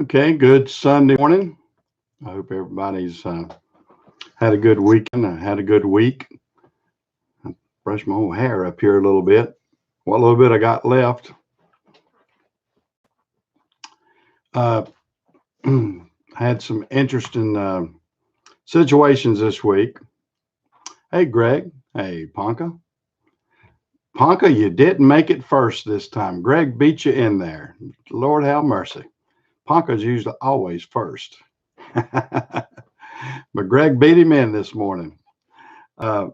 Okay, good Sunday morning. I hope everybody's had a good weekend. I had a good week. Brushed my whole hair up here a little bit. What little bit I got left. Uh, had some interesting situations this week. Hey, Greg. Hey, Ponka. Ponka, you didn't make it first this time. Greg beat you in there. Lord have mercy. Ponka's usually always first. But Greg beat him in this morning. Uh,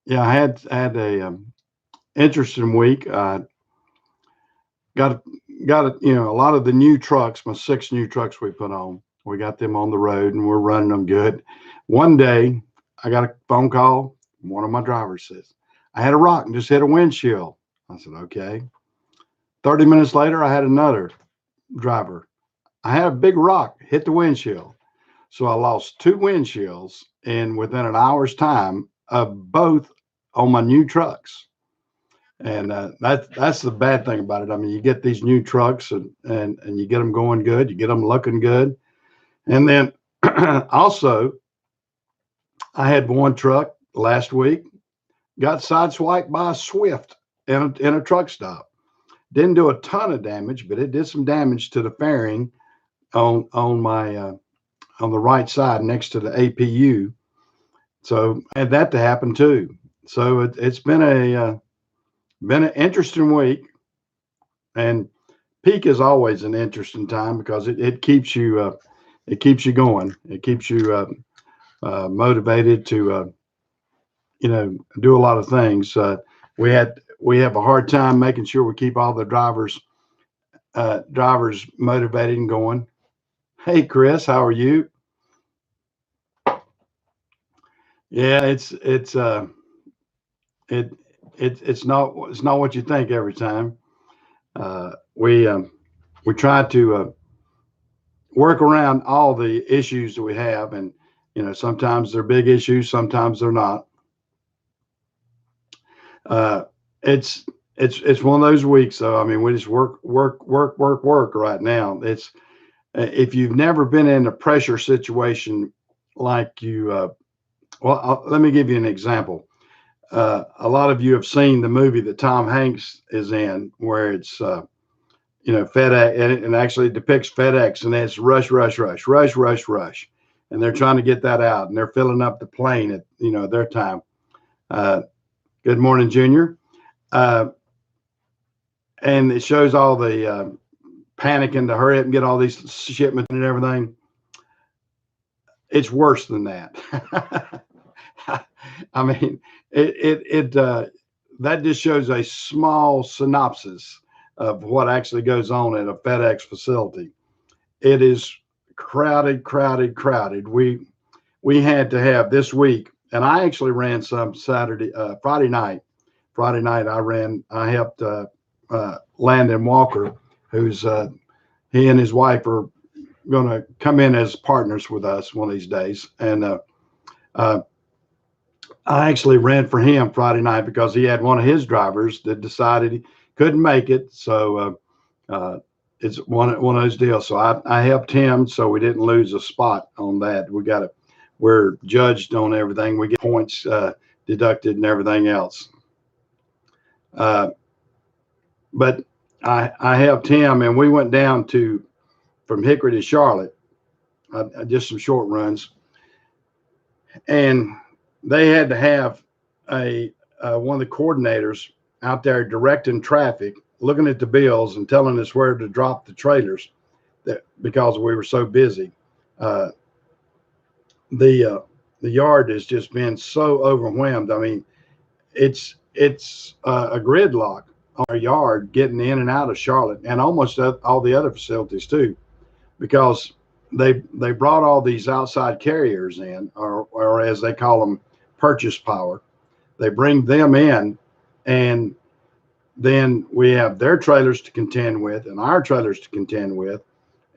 yeah, I had a interesting week. Got a lot of the new trucks, my six new trucks we put on. We got them on the road and we're running them good. One day, I got a phone call. One of my drivers says, "I had a rock and just hit a windshield." I said, "Okay." 30 minutes later, I had another driver. I had a big rock hit the windshield. So I lost two windshields in within an hour's time of both on my new trucks. And that's the bad thing about it. I mean, you get these new trucks and you get them going good, you get them looking good, and then also I had one truck last week got sideswiped by a Swift in a truck stop. Didn't do a ton of damage, but it did some damage to the fairing on on the right side next to the APU. So I had that to happen too. So it's been an interesting week, and peak is always an interesting time because it keeps you going. It keeps you motivated to do a lot of things. We have a hard time making sure we keep all the drivers motivated and going. Hey Chris, how are you? Yeah, it it's not what you think every time. Uh, we we try to work around all the issues that we have, and sometimes they're big issues, sometimes they're not. Uh, it's it's one of those weeks, though. I mean, we just work right now. It's if you've never been in a pressure situation like let me give you an example. A lot of you have seen the movie that Tom Hanks is in, where it's FedEx, and it actually depicts FedEx, and it's rush, rush, rush, rush, rush, rush, and they're trying to get that out, and they're filling up the plane at their time. Uh, Good morning, Junior. Uh, and it shows all the panicking to hurry up and get all these shipments and everything. It's worse than that. I mean, that just shows a small synopsis of what actually goes on at a FedEx facility. It is crowded, crowded, crowded. We had to have this week, and I actually ran some Friday night. Friday night, I helped Landon Walker, who's he and his wife are going to come in as partners with us one of these days. And uh, I actually ran for him Friday night because he had one of his drivers that decided he couldn't make it. So it's one of those deals. So I helped him so we didn't lose a spot on that. We're judged on everything. We get points deducted and everything else. Uh, but I helped him, and we went down from Hickory to Charlotte, just some short runs, and they had to have a one of the coordinators out there directing traffic, looking at the bills and telling us where to drop the trailers, because we were so busy. Uh, the yard has just been so overwhelmed. I mean, it's a gridlock on our yard getting in and out of Charlotte, and almost all the other facilities too, because they brought all these outside carriers in, or as they call them, purchase power. They bring them in, and then we have their trailers to contend with and our trailers to contend with,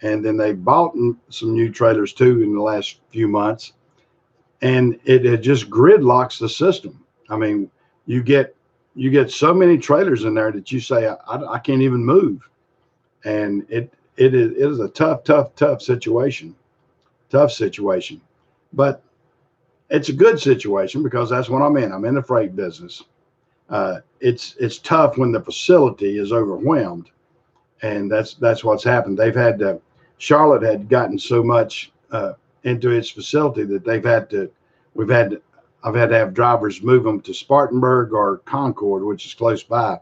and then they bought some new trailers too in the last few months, and it just gridlocks the system. I mean, you get so many trailers in there that you say I can't even move, and it is a tough situation, but it's a good situation because that's what I'm in. I'm in the freight business. It's tough when the facility is overwhelmed, and that's what's happened. Charlotte had gotten so much into its facility that we've had to, I've had to have drivers move them to Spartanburg or Concord, which is close by,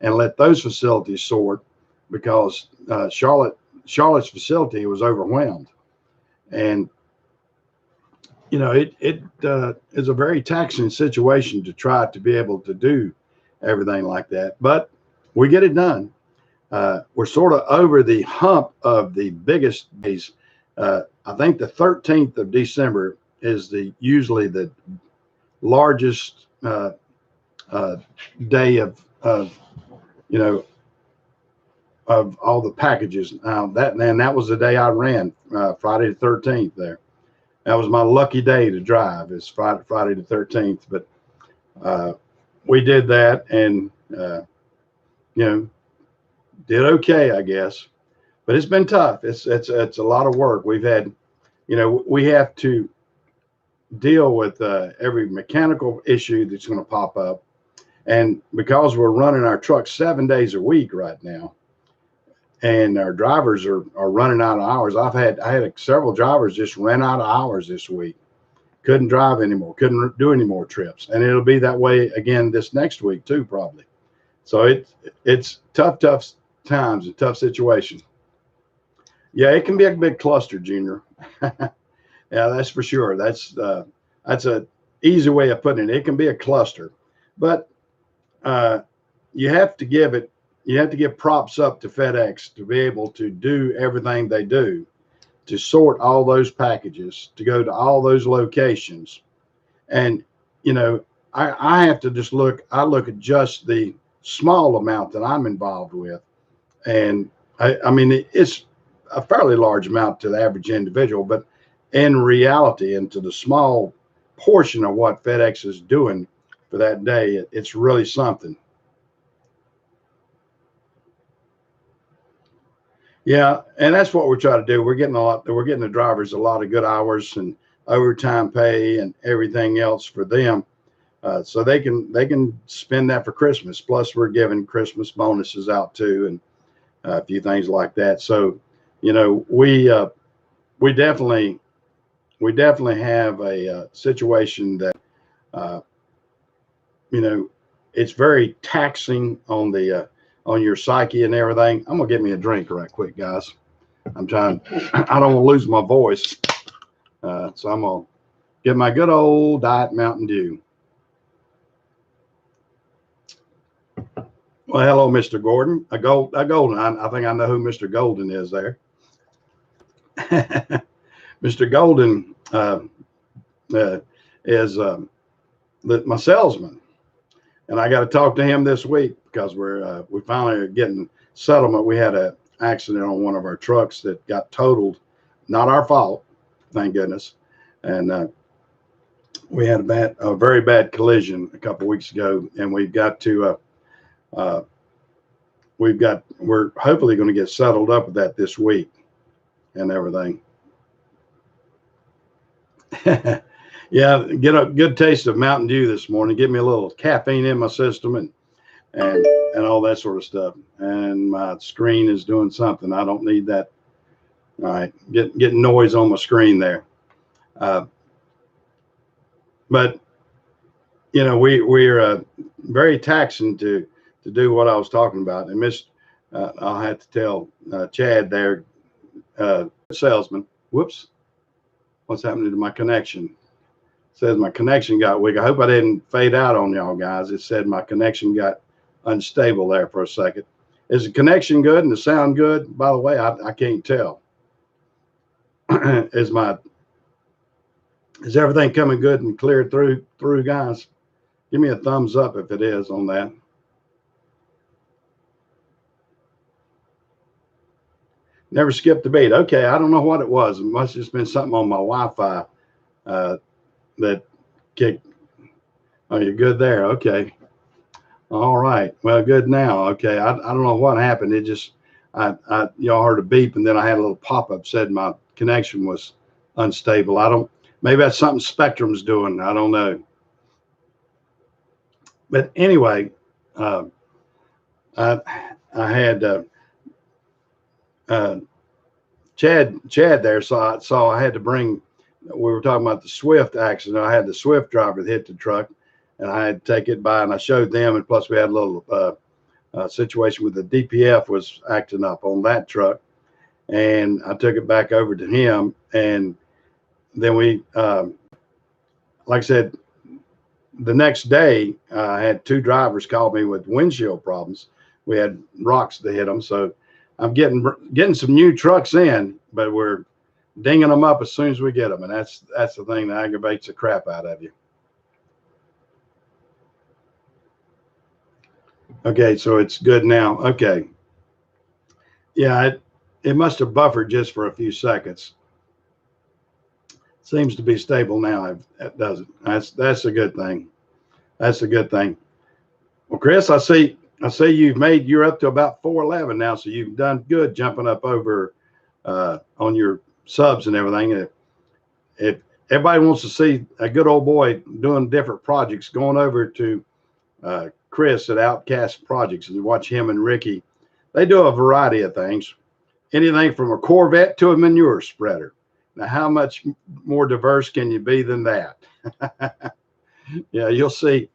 and let those facilities sort because Charlotte's facility was overwhelmed, and it is a very taxing situation to try to be able to do everything like that, but we get it done. We're sort of over the hump of the biggest days. I think the 13th of December is usually the largest day of of all the packages. That was the day I ran, Friday the 13th. That was my lucky day to drive. It's Friday the 13th, but we did that and did okay, I guess. But it's been tough. It's a lot of work. We have to deal with every mechanical issue that's going to pop up, and because we're running our trucks 7 days a week right now, and our drivers are running out of hours. I had several drivers just ran out of hours this week. Couldn't drive anymore. Couldn't do any more trips, and it'll be that way again this next week too, probably. So it's tough times, a tough situation. Yeah, it can be a big cluster, Junior. Yeah, that's for sure. That's a easy way of putting it. It can be a cluster, but you have to give props up to FedEx to be able to do everything they do, to sort all those packages, to go to all those locations. And, I have to just I look at just the small amount that I'm involved with. And I mean, it's a fairly large amount to the average individual, but in reality, and to the small portion of what FedEx is doing for that day, it's really something. Yeah, and that's what we're trying to do. We're getting the drivers a lot of good hours and overtime pay and everything else for them, so they can spend that for Christmas. Plus, we're giving Christmas bonuses out too, and a few things like that. So, we definitely have a situation that it's very taxing on your psyche and everything. I'm gonna get me a drink right quick, guys. I don't want to lose my voice, so I'm gonna get my good old Diet Mountain Dew. Well, hello, Mr. Gordon. Golden. I think I know who Mr. Golden is there. Mr. Golden is my salesman, and I got to talk to him this week because we finally are getting settlement. We had an accident on one of our trucks that got totaled, not our fault, thank goodness, and we had a very bad collision a couple weeks ago, and we're hopefully going to get settled up with that this week and everything. Yeah, get a good taste of Mountain Dew this morning. Get me a little caffeine in my system and all that sort of stuff. And my screen is doing something. I don't need that. All right, getting noise on my screen there. But we're very taxing to do what I was talking about. And I'll have to tell Chad there, salesman. Whoops, what's happening to my connection? It says my connection got weak. I hope I didn't fade out on y'all guys. It said my connection got unstable there for a second. Is the connection good and the sound good? By the way, I can't tell. Is everything coming good and clear through, guys? Give me a thumbs up if it is on that. Never skipped a beat. Okay, I don't know what it was. It must have just been something on my Wi-Fi that kicked. Oh, you're good there. Okay. All right. Well, good now. Okay. I don't know what happened. y'all heard a beep, and then I had a little pop-up said my connection was unstable. I don't, maybe that's something Spectrum's doing. I don't know. But anyway, I had Chad there, so I had to bring. We were talking about the Swift accident. I had the Swift driver that hit the truck, and I had to take it by, and I showed them. And plus, we had a little situation with the DPF was acting up on that truck, and I took it back over to him. And then we, like I said, the next day, I had two drivers call me with windshield problems. We had rocks that hit them, so I'm getting some new trucks in, but we're dinging them up as soon as we get them, and that's the thing that aggravates the crap out of you. Okay, so it's good now. Okay, yeah, it must have buffered just for a few seconds. Seems to be stable now. It doesn't. That's a good thing. That's a good thing. Well, Chris, I see you're up to about 411 now, so you've done good jumping up over on your subs and everything. If everybody wants to see a good old boy doing different projects, going over to Chris at Outcast Projects and watch him and Ricky. They do a variety of things, anything from a Corvette to a manure spreader. Now, how much more diverse can you be than that? Yeah, you'll see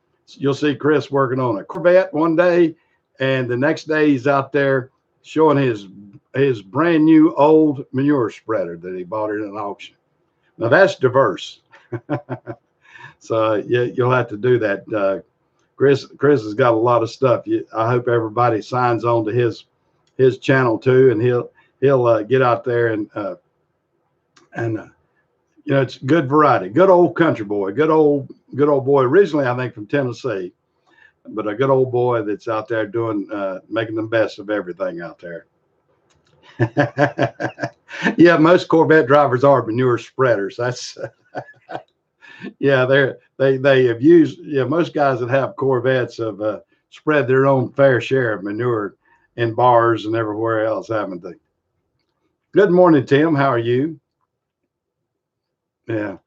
Chris working on a Corvette one day, and the next day he's out there showing his brand new old manure spreader that he bought at an auction. Now that's diverse. So yeah, you'll have to do that. Chris has got a lot of stuff. I hope everybody signs on to his channel too, and he'll get out there and it's good variety. Good old country boy. Good old boy. Originally, I think from Tennessee, but a good old boy that's out there doing making the best of everything out there. Yeah, most Corvette drivers are manure spreaders. That's yeah, they have used, yeah, most guys that have Corvettes have spread their own fair share of manure in bars and everywhere else, haven't they? Good morning, Tim. How are you? Yeah.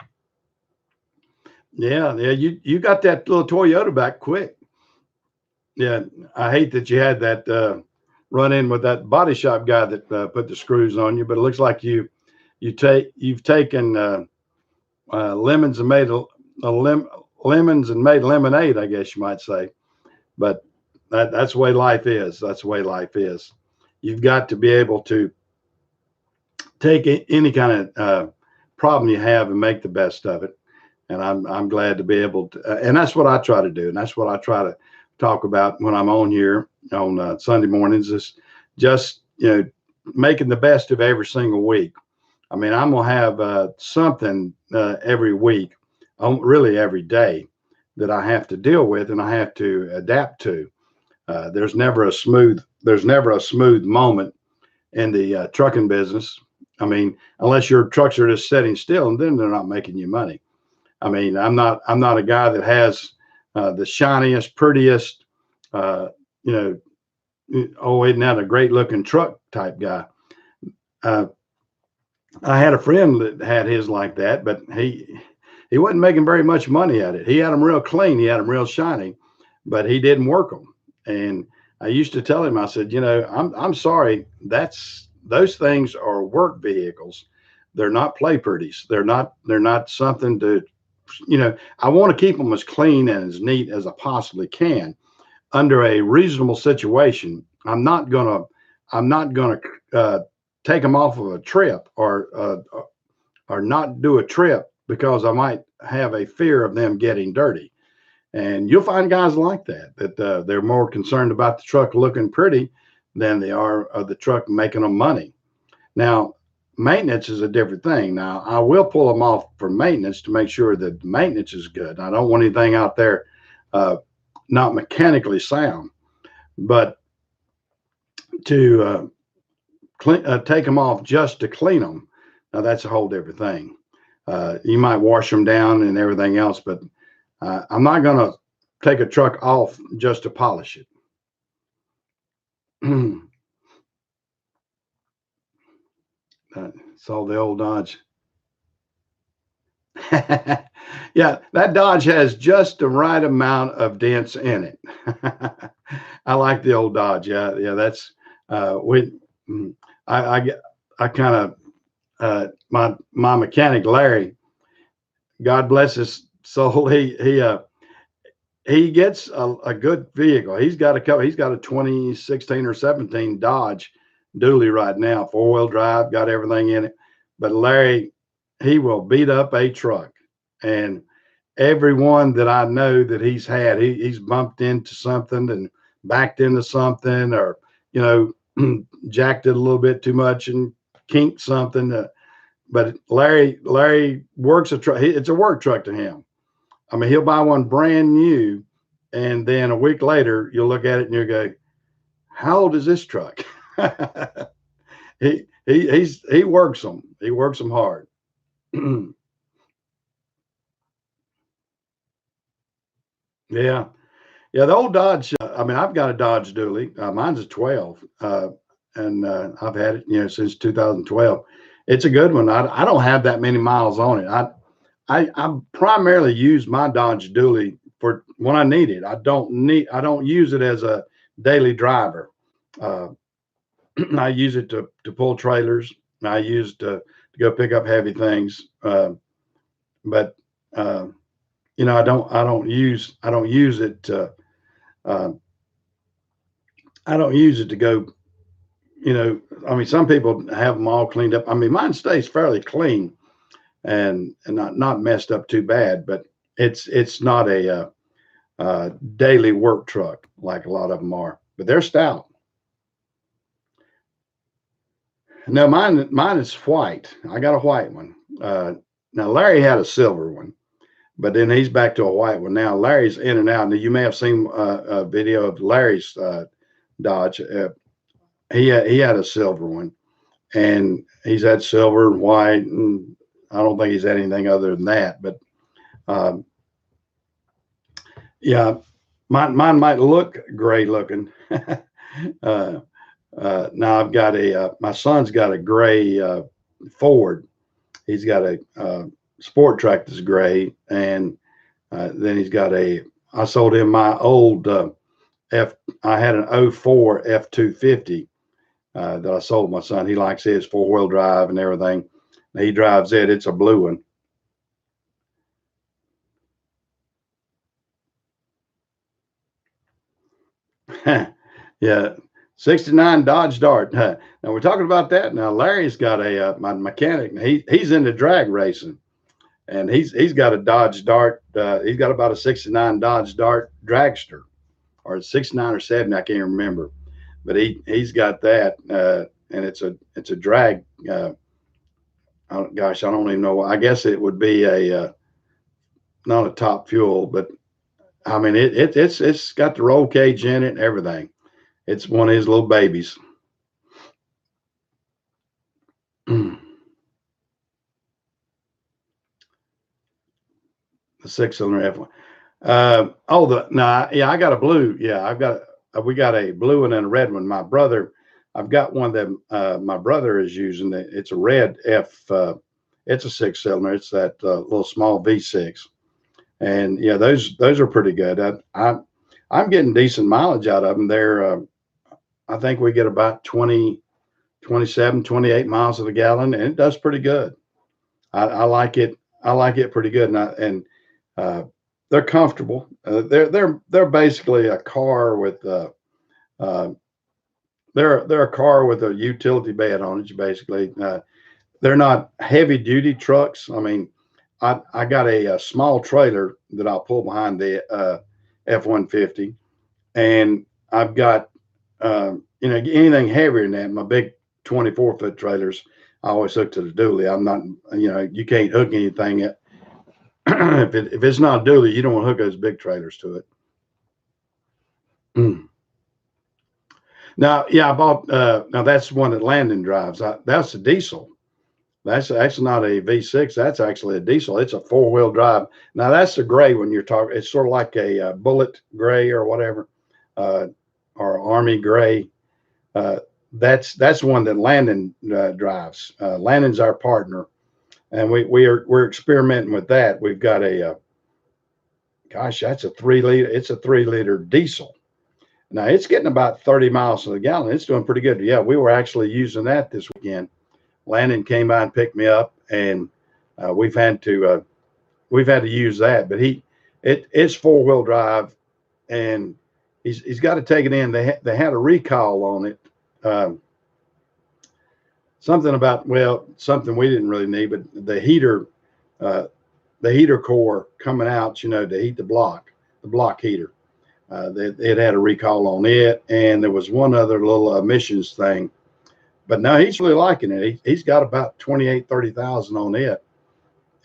Yeah. You got that little Toyota back quick. Yeah. I hate that you had that run in with that body shop guy that put the screws on you, but it looks like you've taken lemons and made lemons and made lemonade, I guess you might say. But that's the way life is. That's the way life is. You've got to be able to take any kind of problem you have and make the best of it. And I'm glad to be able to, and that's what I try to do, and that's what I try to talk about when I'm on here on Sunday mornings, is just making the best of every single week. I mean, I'm gonna have something every week, really every day, that I have to deal with and I have to adapt to. There's never a smooth moment in the trucking business. I mean, unless your trucks are just sitting still, and then they're not making you money. I mean, I'm not a guy that has the shiniest, prettiest, oh, isn't that a great looking truck type guy. I had a friend that had his like that, but he wasn't making very much money at it. He had them real clean, he had them real shiny, but he didn't work them. And I used to tell him, I said, I'm sorry, those things are work vehicles. They're not play pretties. They're not something to, I want to keep them as clean and as neat as I possibly can under a reasonable situation. I'm not gonna take them off of a trip or not do a trip because I might have a fear of them getting dirty. And you'll find guys like that they're more concerned about the truck looking pretty than they are of the truck making them money. Now, maintenance is a different thing. Now, I will pull them off for maintenance to make sure that the maintenance is good. I don't want anything out there not mechanically sound, but to take them off just to clean them, now that's a whole different thing. You might wash them down and everything else, but I'm not going to take a truck off just to polish it. Saw the old Dodge. Yeah, that Dodge has just the right amount of dents in it. I like the old Dodge. Yeah, yeah, that's we. mm, I I kind of my mechanic Larry, God bless his soul. He gets a good vehicle. He's got a couple. He's got a 2016 or 17 Dodge Dually right now, 4-wheel drive, got everything in it. But Larry, he will beat up a truck, and everyone that I know that he's had, he's bumped into something and backed into something, or you know, jacked it a little bit too much and kinked something. But Larry works a truck. It's a work truck to him. I mean, he'll buy one brand new, and then a week later, you'll look at it and you'll go, "How old is this truck?" He works them. He works them hard. Yeah, yeah. The old Dodge. I mean, I've got a Dodge Dually. Mine's a 12, and I've had it, since 2012. It's a good one. I don't have that many miles on it. I primarily use my Dodge Dually for when I need it. I don't use it as a daily driver. Uh, I use it to pull trailers. I use it to go pick up heavy things. But uh, I don't use it uh, I don't use it to go, I mean, some people have them all cleaned up. I mean, mine stays fairly clean and not messed up too bad, but it's not a daily work truck like a lot of them are, but they're stout. No, mine is white. I got a white one. Now Larry had a silver one, but then he's back to a white one now. Larry's in and out. Now you may have seen a video of Larry's Dodge. He had a silver one, and he's had silver and white, and I don't think he's had anything other than that. But um, yeah, mine might look gray looking. uh, Now I've got my son's got a gray Ford. He's got a sport track that's gray, and then he's got I sold him my old F. I had an '04 F250 that I sold my son. He likes his 4-wheel drive and everything. He drives it. It's a blue one. Yeah, 69 Dodge Dart. Now we're talking about that. Now Larry's got my mechanic. He's into drag racing, and he's got a Dodge Dart. He's got about a 69 Dodge Dart dragster, or 69 or 70, I can't remember. But he's got that, and it's a drag. Gosh, I don't even know. I guess it would be a not a top fuel, but I mean it's got the roll cage in it and everything. It's one of his little babies. The 6-cylinder F1. No, yeah, I got a blue. Yeah, we got a blue one and a red one. I've got one that my brother is using. It's a red F. It's a 6-cylinder. It's that little small V6, and yeah, those are pretty good. I'm getting decent mileage out of them. I think we get about 20, 27, 28 miles of the gallon, and it does pretty good. I like it. I like it pretty good, and uh, they're comfortable. They're basically a car with uh, they're a car with a utility bed on it. Basically, they're not heavy duty trucks. I mean, I got a small trailer that I'll pull behind the F-150, and I've got anything heavier than that. My big 24-foot trailers, I always hook to the dually. I'm not, you can't hook anything if it's not a dually, you don't want to hook those big trailers to it. Now, yeah, I bought. Now that's one that Landon drives. That's a diesel. That's not a V6. That's actually a diesel. It's a 4-wheel drive. Now that's the gray one you're talking. It's sort of like a bullet gray or whatever, or army gray. Uh, that's one that Landon drives. Landon's our partner, and we're experimenting with that. We've got a gosh, that's a 3 liter. It's a 3 liter diesel. Now it's getting about 30 miles to the gallon. It's doing pretty good. Yeah, we were actually using that this weekend. Landon came by and picked me up, and we've had to use that. But it's 4-wheel drive, and he's got to take it in. They had a recall on it. Something about, well, something we didn't really need, but the heater core coming out, to heat the block heater. It had a recall on it, and there was one other little emissions thing. But no, he's really liking it. He's got about 30,000 on it,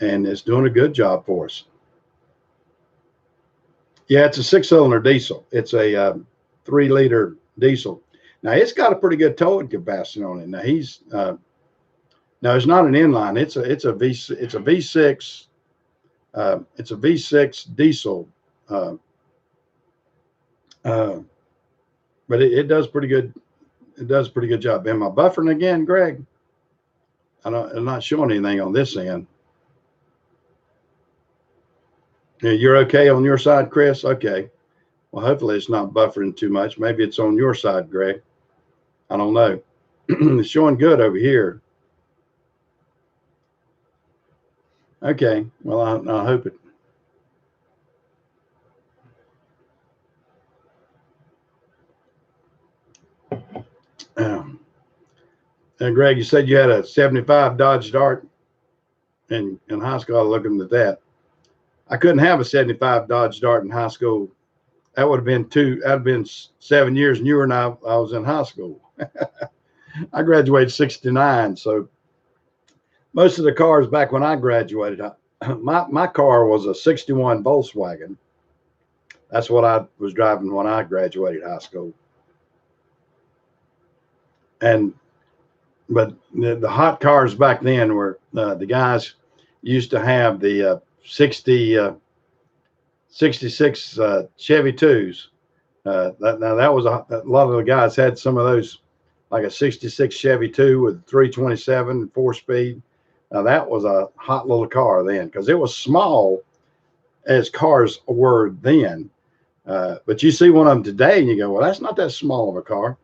and it's doing a good job for us. Yeah, it's a 6-cylinder diesel. It's a 3-liter diesel. Now it's got a pretty good towing capacity on it. Now no, it's not an inline. It's a V6. It's a V6 diesel. But it does pretty good. It does a pretty good job. Am I buffering again, Greg? I'm not showing anything on this end. Yeah, you're okay on your side, Chris? Okay. Well, hopefully it's not buffering too much. Maybe it's on your side, Greg. I don't know. It's showing good over here. Okay. Well, I hope it. And Greg, you said you had a 75 Dodge Dart in high school. I was looking at that. I couldn't have a 75 Dodge Dart in high school. That would have been 7 years, and you and I was in high school. I graduated 69, so most of the cars back when I graduated, my car was a 61 Volkswagen. That's what I was driving when I graduated high school. But the hot cars back then were the guys used to have the 66 Chevy 2s. That was a lot of the guys had some of those, like a 66 Chevy 2 with 327 4-speed. Now that was a hot little car then, because it was small as cars were then. But you see one of them today and you go, well, that's not that small of a car.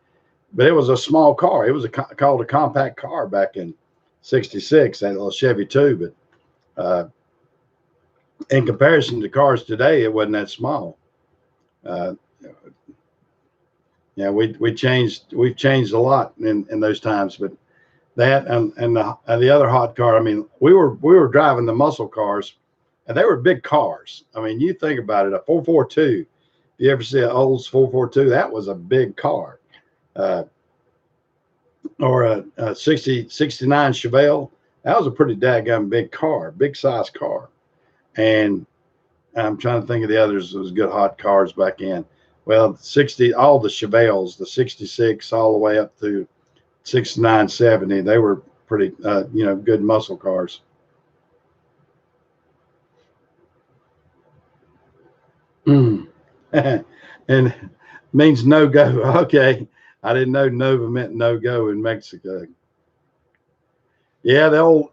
But it was a small car. It was called a compact car back in 66, that little Chevy 2. But in comparison to cars today, it wasn't that small. Yeah, we've changed a lot in those times. But that and the other hot car, I mean, we were driving the muscle cars, and they were big cars. I mean, you think about it, a 442. If you ever see an Olds 442, that was a big car. Or a 69 Chevelle, that was a pretty daggum big car, big size car. And I'm trying to think of the others. Those good hot cars back in. Well, all the Chevelles, the 66 all the way up to 69, 70, they were pretty, good muscle cars. And means no go. Okay. I didn't know Nova meant no go in Mexico. Yeah, the old,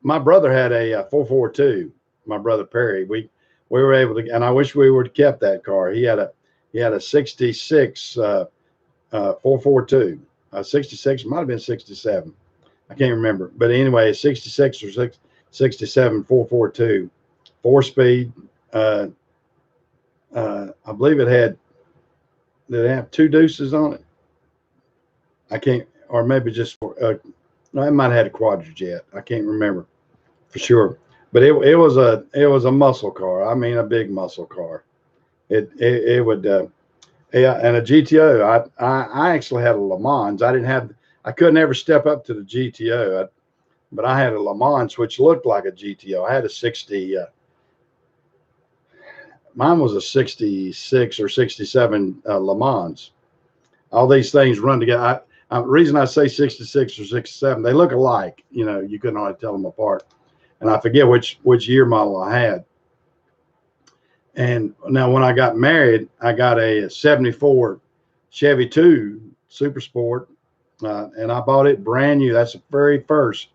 my brother had a 442. My brother Perry. We were able to, and I wish we would have kept that car. He had a 66 442. 66 might have been 67. I can't remember, but anyway, 66 or 67 442, 4-speed. I believe it had. Did it have 2 deuces on it? I can't, or maybe just no, it might have had a quadrijet. I can't remember for sure. But it was a muscle car. I mean, a big muscle car. It would yeah, and a GTO. I actually had a Le Mans. I couldn't ever step up to the GTO, but I had a Le Mans which looked like a GTO. I had a 60. Mine was a 66 or 67 Le Mans. All these things run together. The reason I say 66 or 67, they look alike. You couldn't hardly tell them apart. And I forget which year model I had. And now when I got married, I got a 74 Chevy 2 Super Sport, and I bought it brand new. That's the very first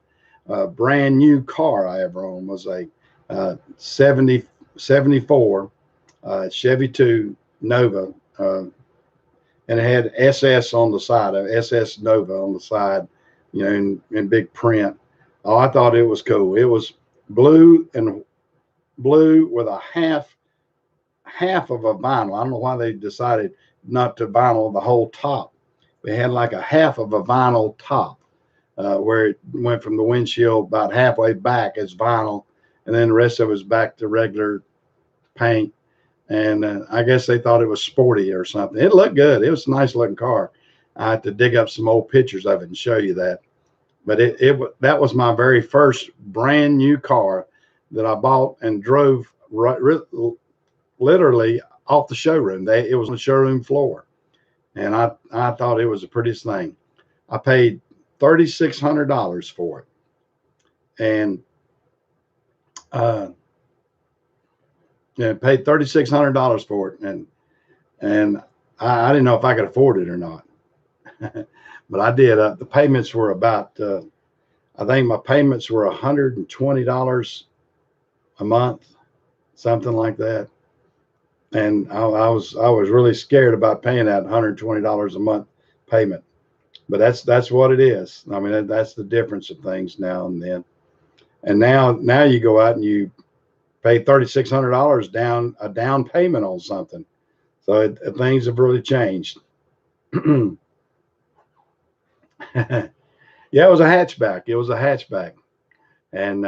brand new car I ever owned. Was a 74 Chevy 2 Nova, and it had SS on the side of SS Nova on the side, you know, in big print. Oh, I thought it was cool. It was blue with a half of a vinyl. I don't know why they decided not to vinyl the whole top. They had like a half of a vinyl top, where it went from the windshield about halfway back as vinyl, and then the rest of it was back to regular paint. And I guess they thought it was sporty or something. It looked good. It was a nice looking car. I had to dig up some old pictures of it and show you that. But that was my very first brand new car that I bought and drove literally off the showroom. It was on the showroom floor, and I thought it was the prettiest thing. I paid $3,600 for it, and paid $3,600 for it, and I didn't know if I could afford it or not, but I did. The payments were about I think my payments were $120 a month, something like that. And I was really scared about paying that $120 a month payment, but that's what it is. I mean, that's the difference of things now and then. And now you go out and you pay $3,600 down payment on something. So things have really changed. Yeah, it was a hatchback. It was a hatchback, and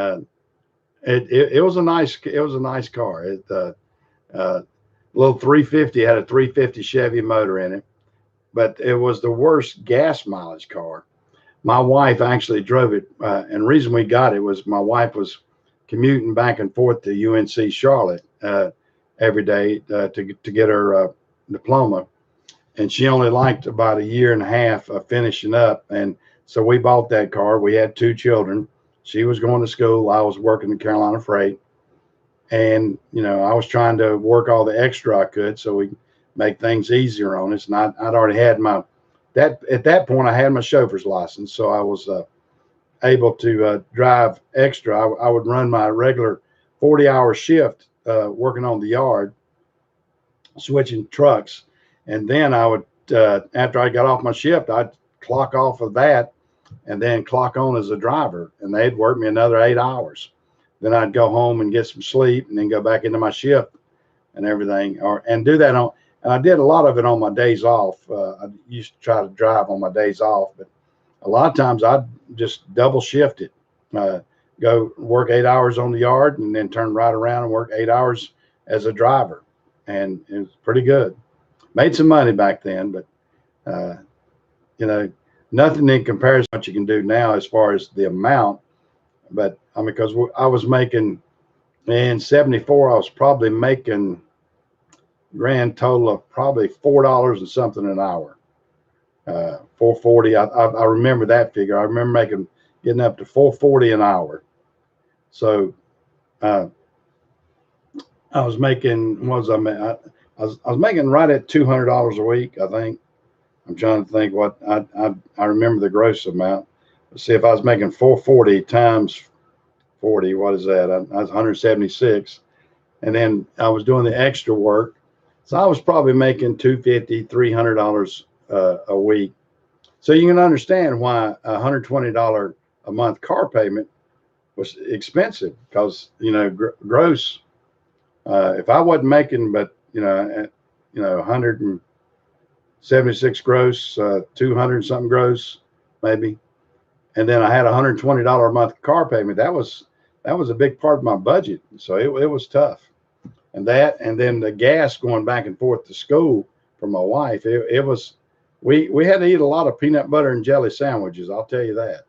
it was a nice car. Little 350 had a 350 Chevy motor in it, but it was the worst gas mileage car. My wife actually drove it, and the reason we got it was my wife was commuting back and forth to UNC Charlotte every day to get her diploma, and she only liked about a year and a half of finishing up, and so we bought that car. We had 2 children. She was going to school. I was working in Carolina Freight. And, you know, I was trying to work all the extra I could so we make things easier on us. And I'd already had at that point, I had my chauffeur's license. So I was able to drive extra. I would run my regular 40-hour shift working on the yard, switching trucks. And then I would, after I got off my shift, I'd clock off of that and then clock on as a driver. And they'd work me another 8 hours. Then I'd go home and get some sleep and then go back into my shift and everything, and do that and I did a lot of it on my days off. I used to try to drive on my days off, but a lot of times I'd just double shift it, go work 8 hours on the yard and then turn right around and work 8 hours as a driver. And it was pretty good. Made some money back then, but, you know, nothing in comparison to what you can do now as far as the amount. But I mean, because I was making, in 74, I was probably making grand total of probably $4 and something an hour, 440. I remember that figure. I remember getting up to 440 an hour. So I was making, what was I was making right at $200 a week, I think. I'm trying to think what I remember the gross amount. Let's see, if I was making 440 times 40, what is that? I was 176. And then I was doing the extra work. So I was probably making $250, $300 a week. So you can understand why a $120 a month car payment was expensive, because, you know, gross, if I wasn't making, but, you know, 176 gross, 200 something gross, maybe. And then I had a $120 a month car payment. That was a big part of my budget. So it was tough. And then the gas going back and forth to school for my wife, it was, we had to eat a lot of peanut butter and jelly sandwiches. I'll tell you that.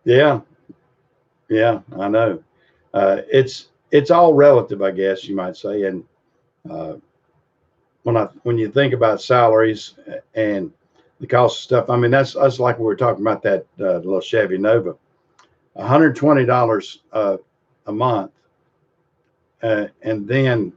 Yeah, I know. It's all relative, I guess you might say. And when you think about salaries and the cost of stuff, I mean, that's like we were talking about that little Chevy Nova, $120 a month, and then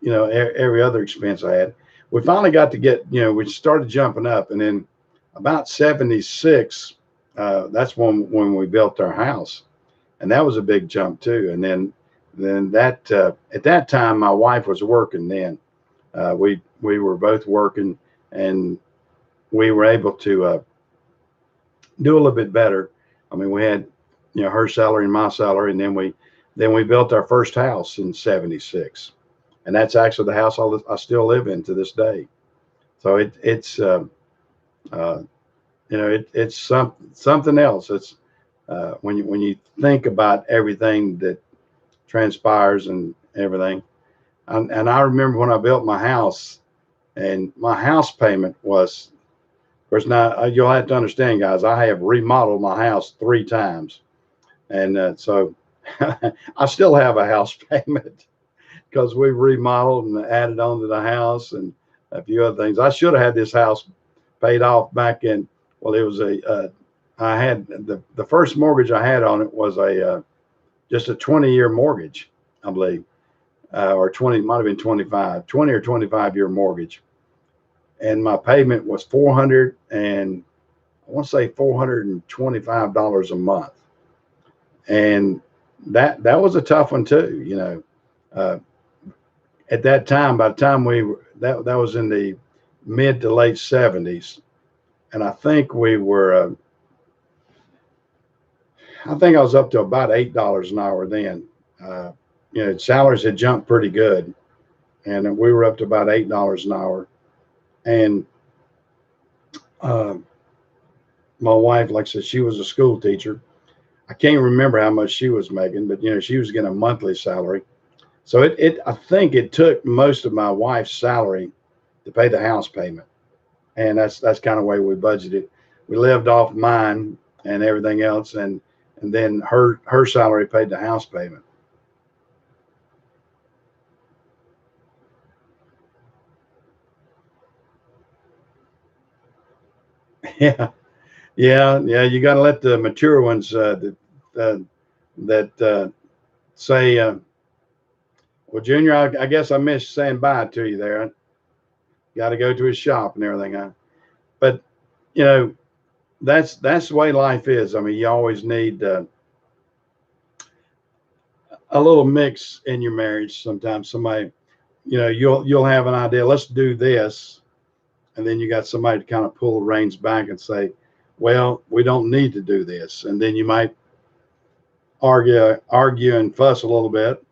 every other expense I had. We finally got to get, we started jumping up, and then about 76, that's when we built our house, and that was a big jump too. And then that at that time my wife was working. Then we were both working, and we were able to do a little bit better. I mean, we had her salary and my salary, and then we built our first house in 76, and that's actually the house I still live in to this day. So it's it's something else. It's when you think about everything that transpires and everything. And I remember when I built my house, and my house payment was, of course, now you'll have to understand, guys, I have remodeled my house 3 times. And so I still have a house payment because we remodeled and added on to the house and a few other things. I should have had this house paid off back in, well, it was I had the first mortgage I had on it was just a 20-year mortgage, I believe, or 20, might have been 20 or 25-year mortgage. And my payment was 400 and I want to say $425 a month. And that was a tough one too, at that time. By the time that was in the mid to late 70s, and I think I think I was up to about $8 an hour then. Salaries had jumped pretty good, and we were up to about $8 an hour. And uh, my wife, like I said, she was a school teacher. I can't remember how much she was making, but she was getting a monthly salary. So I think it took most of my wife's salary to pay the house payment, and that's kind of the way we budgeted. We lived off mine and everything else, and then her salary paid the house payment. Yeah, yeah. You got to let the mature ones that say, "Well, Junior, I guess I missed saying bye to you there. Got to go to his shop and everything." But you know, that's the way life is. I mean, you always need a little mix in your marriage. Sometimes somebody, you'll have an idea. Let's do this, and then you got somebody to kind of pull the reins back and say, "Well, we don't need to do this." And then you might argue and fuss a little bit.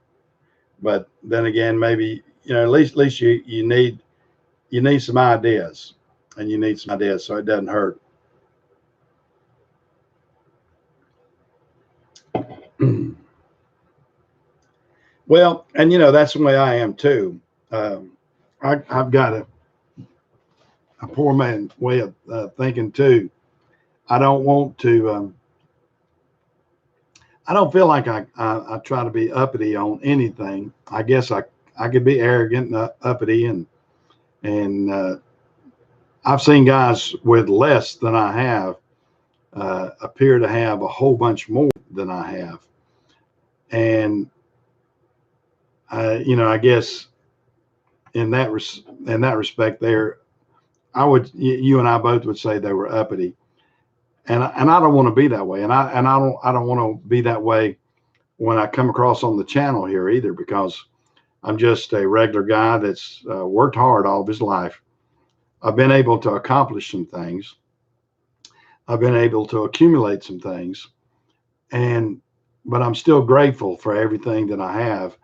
But then again, maybe at least you need some ideas, and you need some ideas so it doesn't hurt. Well, and that's the way I am too. Um, I've got a poor man way of thinking too. I don't want to. I don't feel like I try to be uppity on anything. I guess I could be arrogant and uppity, and I've seen guys with less than I have appear to have a whole bunch more than I have, and I guess in that respect, you and I both would say they were uppity, and I don't want to be that way, and I don't want to be that way when I come across on the channel here either, because I'm just a regular guy that's worked hard all of his life. I've been able to accomplish some things. I've been able to accumulate some things, and but I'm still grateful for everything that I have,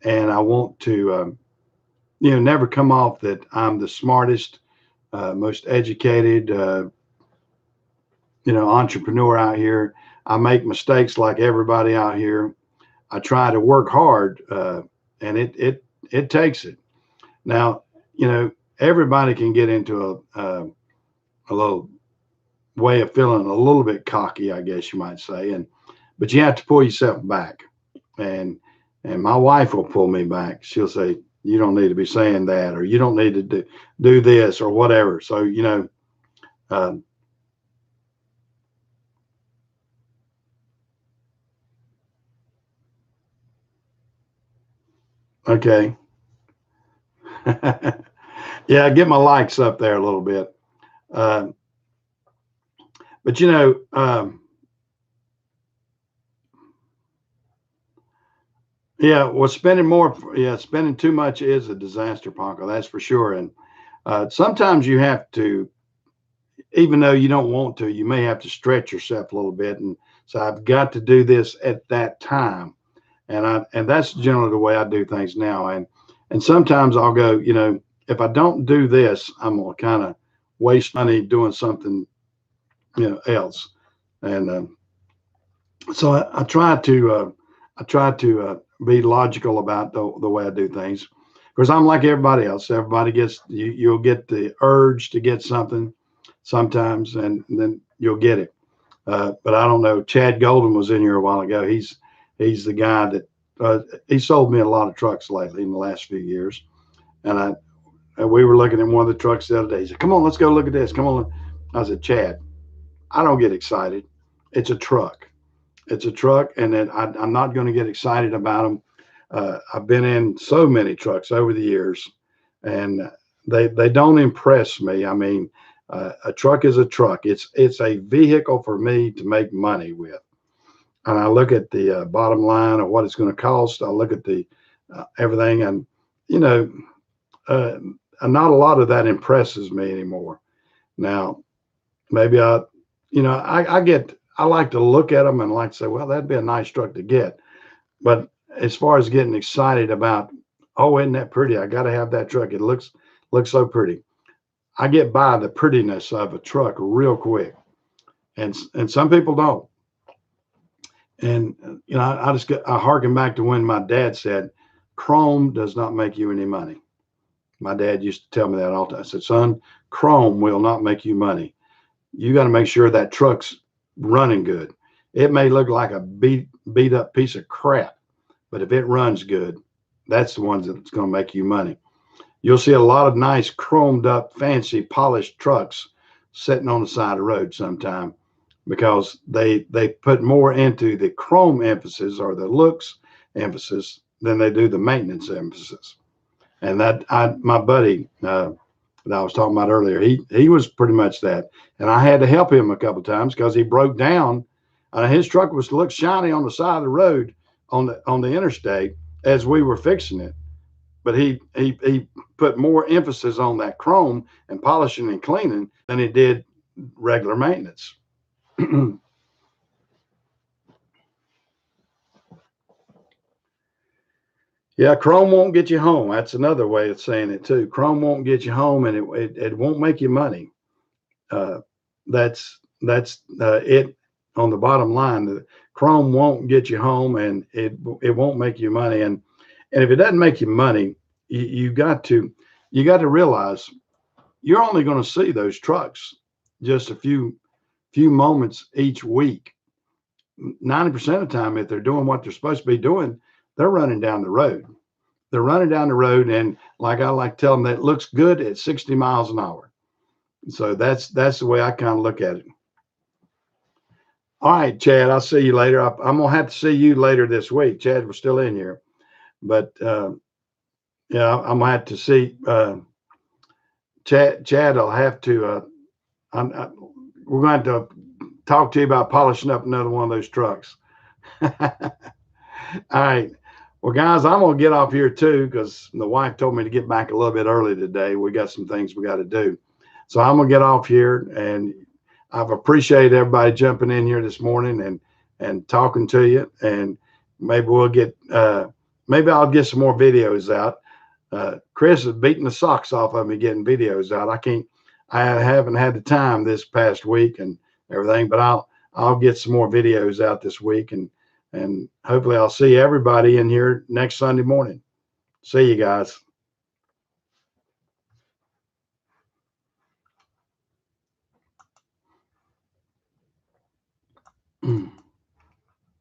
and I want to never come off that I'm the smartest, most educated, entrepreneur out here. I make mistakes like everybody out here. I try to work hard, and it takes it. Now, everybody can get into a little way of feeling a little bit cocky, I guess you might say, but you have to pull yourself back, and my wife will pull me back. She'll say, "You don't need to be saying that," or "You don't need to do this," or whatever. So um, okay, Yeah, get my likes up there a little bit. Uh, but yeah, well, spending too much is a disaster, Ponko. That's for sure. And sometimes you have to, even though you don't want to, you may have to stretch yourself a little bit. And so I've got to do this at that time, and that's generally the way I do things now. And sometimes I'll go, if I don't do this, I'm gonna kind of waste money doing something, else. And so I try to be logical about the way I do things, because I'm like everybody else. Everybody gets you'll get the urge to get something sometimes, and then you'll get it. But I don't know. Chad Golden was in here a while ago. He's the guy that he sold me a lot of trucks lately in the last few years, and we were looking at one of the trucks the other day. He said, "Come on, let's go look at this. Come on." I said, "Chad, I don't get excited. It's a truck. It's a truck, and then I'm not going to get excited about them." I've been in so many trucks over the years, and they don't impress me. I mean, a truck is a truck. It's a vehicle for me to make money with, and I look at the bottom line of what it's going to cost. I look at the everything, and you know, uh, not a lot of that impresses me anymore. Now, maybe I like to look at them and like to say, well, that'd be a nice truck to get. But as far as getting excited about, oh, isn't that pretty? I got to have that truck. It looks so pretty. I get by the prettiness of a truck real quick, and some people don't. And I harken back to when my dad said, "Chrome does not make you any money." My dad used to tell me that all the time. I said, "Son, chrome will not make you money. You got to make sure that truck's running good. It may look like a beat up piece of crap, but if it runs good, that's the ones that's going to make you money." You'll see a lot of nice chromed up, fancy, polished trucks sitting on the side of the road sometime, because they put more into the chrome emphasis or the looks emphasis than they do the maintenance emphasis. And my buddy that I was talking about earlier, he was pretty much that, and I had to help him a couple of times because he broke down. His truck was to look shiny on the side of the road on the interstate as we were fixing it, but he put more emphasis on that chrome and polishing and cleaning than he did regular maintenance. Yeah, chrome won't get you home. That's another way of saying it too. Chrome won't get you home, and it won't make you money. Uh, that's it on the bottom line. The chrome won't get you home, and it won't make you money. And if it doesn't make you money, you got to realize you're only going to see those trucks just a few moments each week. 90% of the time, if they're doing what they're supposed to be doing, they're running down the road. They're running down the road, and like I like to tell them, that looks good at 60 miles an hour. So that's the way I kind of look at it. All right, Chad, I'll see you later. I'm gonna have to see you later this week. Chad, we're still in here, but yeah, I'm gonna have to see Chad. Chad, I'll have to. We're going to have to talk to you about polishing up another one of those trucks. All right. Well, guys, I'm gonna get off here too because the wife told me to get back a little bit early today. We got some things we got to do, so I'm gonna get off here. And I've appreciated everybody jumping in here this morning and talking to you. And maybe we'll get maybe I'll get some more videos out. Chris is beating the socks off of me getting videos out. I haven't had the time this past week and everything, but I'll get some more videos out this week, and hopefully I'll see everybody in here next Sunday morning. See you guys.